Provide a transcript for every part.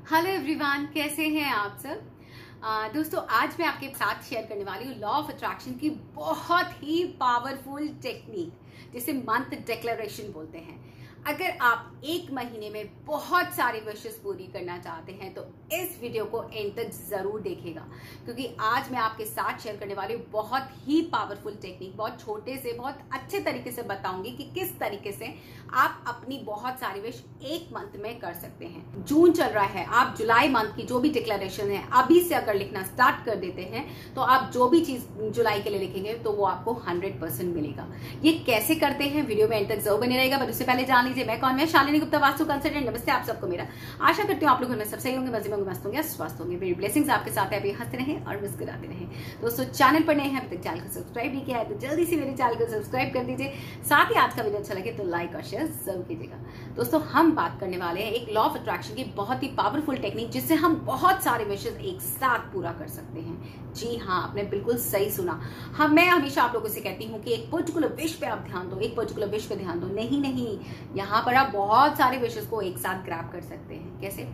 Hello everyone, कैसे हैं आप सब। दोस्तों, आज मैं आपके साथ शेयर करने वाली हूँ लॉ ऑफ अट्रैक्शन की बहुत ही पावरफुल टेक्निक जिसे मंथ डिक्लेरेशन बोलते हैं। अगर आप एक महीने में बहुत सारी विशेस पूरी करना चाहते हैं तो इस वीडियो को एंड तक जरूर देखिएगा, क्योंकि आज मैं आपके साथ शेयर करने वाली हूँ बहुत ही पावरफुल टेक्निक। बहुत छोटे से बहुत अच्छे तरीके से बताऊंगी कि किस तरीके से आप अपनी बहुत सारी विश एक मंथ में कर सकते हैं। जून चल रहा है, आप जुलाई मंथ की जो भी डिक्लेरेशन है अभी से अगर लिखना स्टार्ट कर देते हैं तो आप जो भी चीज जुलाई के लिए लिखेंगे तो वो आपको 100% मिलेगा। ये कैसे करते हैं, वीडियो में एंड तक जरूर बने रहेगा। बट उससे पहले जान लीजिए मैं कौन, मैं शालिनी गुप्ता, वास्तु कंसल्टेंट। नमस्ते आप सबको मेरा। आशा करती हूँ आप लोग घर में सब सही होंगे, मजे में होंगे, मस्त होंगे, स्वस्थ होंगे। मेरी ब्लेसिंग्स आपके साथ है, अभी हंसते रहें और मुस्कुराते रहें। दोस्तों, चैनल पर नए हैं, अभी तक चैनल को सब्सक्राइब नहीं किया है तो जल्दी से मेरे चैनल को सब्सक्राइब कर दीजिए। साथ ही आज का वीडियो अच्छा लगे तो लाइक और शेयर जरूर कीजिएगा। दोस्तों, हम बात करने वाले हैं एक लॉ ऑफ अट्रैक्शन की बहुत ही पावरफुल टेक्निक जिससे हम बहुत सारे विशेस एक साथ पूरा कर सकते हैं। जी हाँ, आपने बिल्कुल सही सुना। मैं हमेशा आप लोगों से कहती हूँ कि एक पर्टिकुलर विश पे आप ध्यान दो, एक पर्टिकुलर विश पे ध्यान दो। नहीं, यहाँ पर आप बहुत सारे विशेस को एक साथ ग्रैब कर सकते हैं। कैसे?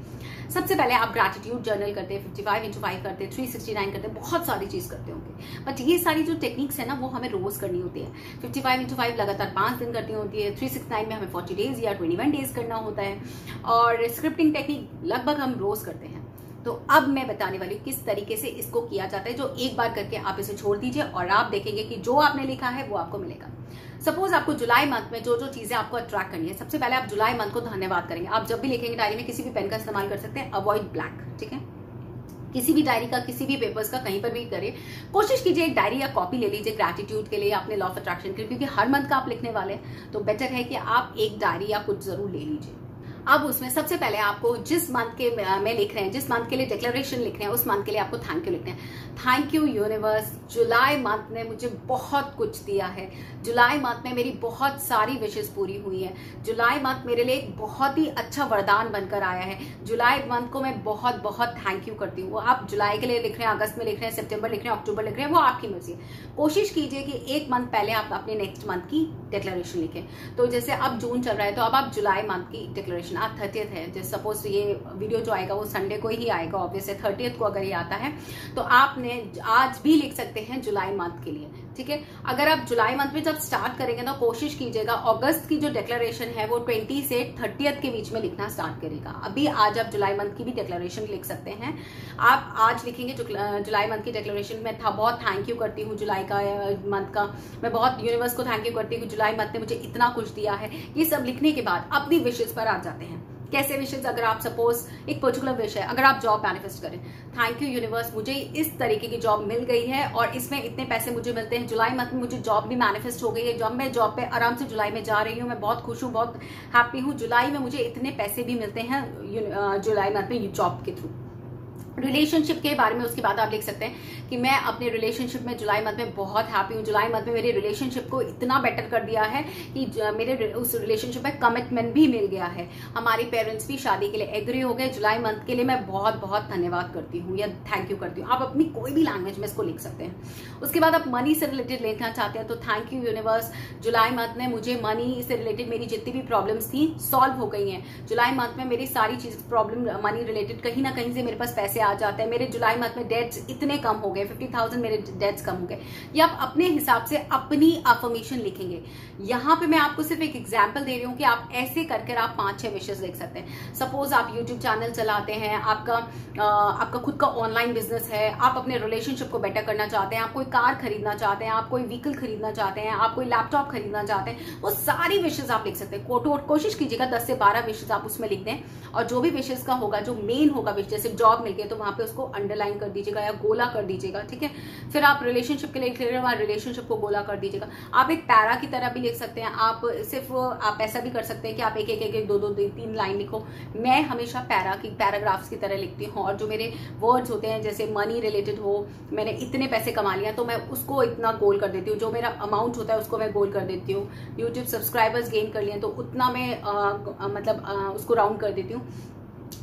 सबसे पहले आप ग्रैटिट्यूड जर्नल करते हैं, 55x5 करते हैं, 369 करते हैं, बहुत सारी चीज करते होंगे। बट ये सारी जो टेक्निक्स है ना वो हमें रोज करनी होती है। 55x5 लगातार 5 दिन करनी होती है, 369 में हमें 40 डेज या 21 डेज करना होता है, और स्क्रिप्टिंग टेक्निक लगभग हम रोज करते हैं। तो अब मैं बताने वाली हूँ किस तरीके से इसको किया जाता है, जो एक बार करके आप इसे छोड़ दीजिए और आप देखेंगे कि जो आपने लिखा है वो आपको मिलेगा। सपोज आपको जुलाई मंथ में जो जो चीजें आपको अट्रैक्ट करनी है, सबसे पहले आप जुलाई मंथ को धन्यवाद करेंगे। आप जब भी लिखेंगे डायरी में किसी भी पेन का इस्तेमाल कर सकते हैं, अवॉइड ब्लैक, ठीक है। किसी भी डायरी का, किसी भी पेपर्स का, कहीं पर भी करें, कोशिश कीजिए एक डायरी या कॉपी ले लीजिए ग्रैटिट्यूड के लिए, अपने लॉ ऑफ अट्रैक्शन के लिए, क्योंकि हर मंथ का आप लिखने वाले हैं तो बेटर है कि आप एक डायरी या कुछ जरूर ले लीजिए। अब उसमें सबसे पहले आपको जिस मंथ के में लिख रहे हैं, जिस मंथ के लिए डिक्लेरेशन लिख रहे हैं, उस मंथ के लिए आपको थैंक यू लिखना है। Thank you universe, July month ने मुझे बहुत कुछ दिया है। जुलाई मंथ में मेरी बहुत सारी विशेस पूरी हुई है। जुलाई मंथ मेरे लिए एक बहुत ही अच्छा वरदान बनकर आया है। जुलाई मंथ को मैं बहुत बहुत थैंक यू करती हूँ। आप जुलाई के लिए लिख रहे हैं, अगस्त में लिख रहे हैं, सितंबर लिख रहे हैं, अक्टूबर लिख रहे हैं, वो आपकी मर्जी है। कोशिश कीजिए कि एक मंथ पहले आप अपने नेक्स्ट मंथ की डिक्लेरेशन लिखें। तो जैसे अब जून चल रहा है तो अब आप जुलाई मंथ की डिक्लेरेशन, आज 30th है, जैसे सपोज ये वीडियो जो आएगा वो संडे को ही आएगा, ऑब्वियसली 30th को अगर ये आता है तो आपने आज भी लिख सकते हैं जुलाई मंथ के लिए, ठीक है। अगर आप जुलाई मंथ में जब स्टार्ट करेंगे तो कोशिश कीजिएगा अगस्त की जो डिक्लेरेशन है वो 20 से 30th के बीच में लिखना स्टार्ट करेगा। अभी आज आप जुलाई मंथ की भी डिक्लेरेशन लिख सकते हैं। आप आज लिखेंगे जुलाई मंथ की डिक्लेरेशन में था बहुत थैंक यू करती हूँ जुलाई का मंथ का, मैं बहुत यूनिवर्स को थैंक यू करती हूँ, जुलाई मंथ ने मुझे इतना कुछ दिया है। ये सब लिखने के बाद अपनी विशेष पर आ जाते हैं। कैसे विशेष? अगर आप सपोज एक पर्टिकुलर विश है, अगर आप जॉब मैनिफेस्ट करें, थैंक यू यूनिवर्स, मुझे इस तरीके की जॉब मिल गई है और इसमें इतने पैसे मुझे मिलते हैं। जुलाई मंथ में मुझे जॉब भी मैनिफेस्ट हो गई है, जॉब में जॉब पे आराम से जुलाई में जा रही हूँ, मैं बहुत खुश हूँ, बहुत हैप्पी हूँ। जुलाई में मुझे इतने पैसे भी मिलते हैं जुलाई मंथ में जॉब के थ्रू। रिलेशनशिप के बारे में उसके बाद आप लिख सकते हैं कि मैं अपने रिलेशनशिप में जुलाई मंथ में बहुत हैप्पी हूँ। जुलाई मंथ में मेरे रिलेशनशिप को इतना बेटर कर दिया है कि मेरे उस रिलेशनशिप में कमिटमेंट भी मिल गया है, हमारे पेरेंट्स भी शादी के लिए एग्री हो गए। जुलाई मंथ के लिए मैं बहुत बहुत धन्यवाद करती हूँ या थैंक यू करती हूँ। आप अपनी कोई भी लैंग्वेज में इसको लिख सकते हैं। उसके बाद आप मनी से रिलेटेड लिखना चाहते हैं तो thank you universe, July month ने मुझे मनी से रिलेटेड मेरी जितनी भी प्रॉब्लम्स थी सॉल्व हो गई हैं। जुलाई मंथ में मेरी सारी चीज प्रॉब्लम मनी रिलेटेड कहीं ना कहीं से मेरे पास पैसे आ जाते हैं। मेरे जुलाई मंथ में डेट्स इतने कम हो गए, 50,000 मेरे डेट्स कम हो गए। ये आप अपने हिसाब से अपनी अफर्मेशन लिखेंगे। यहाँ पे मैं आपको सिर्फ एक एग्जांपल दे रही हूँ कि आप ऐसे करके आप 5-6 विशेस लिख सकते हैं। सपोज आप यूट्यूब चैनल चलाते हैं, आपका खुद का ऑनलाइन बिजनेस है, आप अपने रिलेशनशिप को बेटर करना चाहते हैं, आप कोई कार खरीदना चाहते हैं, आप कोई व्हीकल खरीदना चाहते हैं, आप कोई लैपटॉप खरीदना चाहते हैं, वो सारी विशेस आप लिख सकते हैं। कोशिश कीजिएगा 10 से 12 विशेस आप उसमें लिख दें, और जो भी विशेस का होगा, जो मेन होगा विश, जैसे जॉब मिल गई तो वहां पे उसको अंडरलाइन कर दीजिएगा या गोला कर दीजिएगा, ठीक है। फिर आप रिलेशनशिप के लिए लिख रहे हैं, रिलेशनशिप को गोला कर दीजिएगा। आप एक पैरा की तरह भी लिख सकते हैं। आप सिर्फ आप ऐसा भी कर सकते हैं कि आप एक 2-3 लाइन लिखो। मैं हमेशा पैराग्राफ्स की तरह लिखती हूँ, और जो मेरे वर्ड्स होते हैं जैसे मनी रिलेटेड हो, मैंने इतने पैसे कमा लिया तो मैं उसको इतना गोल कर देती हूँ, जो मेरा अमाउंट होता है उसको मैं गोल कर देती हूँ। यूट्यूब सब्सक्राइबर्स गेन कर लिए तो उतना मैं उसको राउंड कर देती हूँ।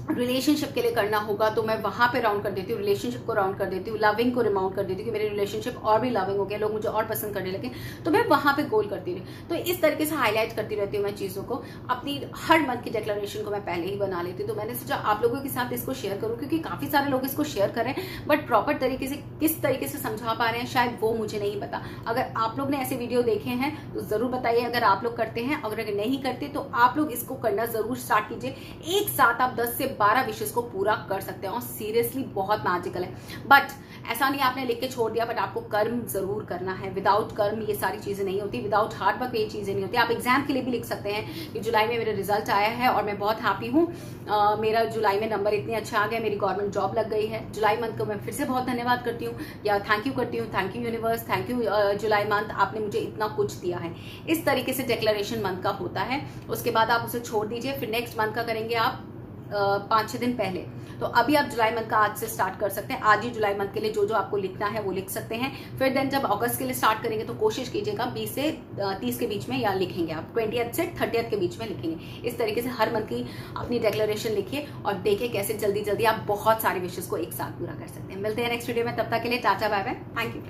रिलेशनशिप के लिए करना होगा तो मैं वहां पे राउंड कर देती हूँ, रिलेशनशिप को राउंड कर देती हूँ, लविंग को रिमाउंड कर देती हूँ कि मेरे रिलेशनशिप और भी लविंग हो गया, लोग मुझे और पसंद करने लगे, तो मैं वहां पे गोल करती रही। तो इस तरीके से हाईलाइट करती रहती हूँ मैं चीजों को। अपनी हर मंथ की डिक्लेरेशन को मैं पहले ही बना लेती हूँ। तो मैंने सोचा आप लोगों के साथ इसको शेयर करूँ, क्योंकि काफी सारे लोग इसको शेयर करें बट प्रॉपर तरीके से किस तरीके से समझा पा रहे हैं शायद वो मुझे नहीं पता। अगर आप लोग ने ऐसे वीडियो देखे हैं तो जरूर बताइए अगर आप लोग करते हैं, अगर नहीं करते तो आप लोग इसको करना जरूर स्टार्ट कीजिए। एक साथ आप 10 से 12 विशेष को पूरा कर सकते हैं और सीरियसली बहुत मैजिकल है। बट ऐसा नहीं आपने लिख के छोड़ दिया, बट आपको कर्म जरूर करना है। विदाउट कर्म ये सारी चीजें नहीं होती, विदाउट हार्ड वर्क ये चीजें नहीं होती। आप एग्जाम के लिए भी लिख सकते हैं कि जुलाई में मेरा रिजल्ट आया है और मैं बहुत हैप्पी हूँ, मेरा जुलाई में नंबर इतने अच्छा आ गया, मेरी गवर्नमेंट जॉब लग गई है। जुलाई मंथ को मैं फिर से बहुत धन्यवाद करती हूँ या थैंक यू करती हूँ, thank you universe, thank you July month, आपने मुझे इतना कुछ दिया है। इस तरीके से डिक्लेरेशन मंथ का होता है। उसके बाद आप उसे छोड़ दीजिए, फिर नेक्स्ट मंथ का करेंगे आप 5-6 दिन पहले। तो अभी आप जुलाई मंथ का आज से स्टार्ट कर सकते हैं। आज ही जुलाई मंथ के लिए जो जो आपको लिखना है वो लिख सकते हैं। फिर देन जब अगस्त के लिए स्टार्ट करेंगे तो कोशिश कीजिएगा 20 से 30 के बीच में या लिखेंगे आप 20th से 30th के बीच में लिखेंगे। इस तरीके से हर मंथ की अपनी डिक्लेरेशन लिखिए और देखिए कैसे जल्दी जल्दी आप बहुत सारे विशेष को एक साथ पूरा कर सकते हैं। मिलते हैं नेक्स्ट वीडियो में, तब तक के लिए tata bye bye, thank you.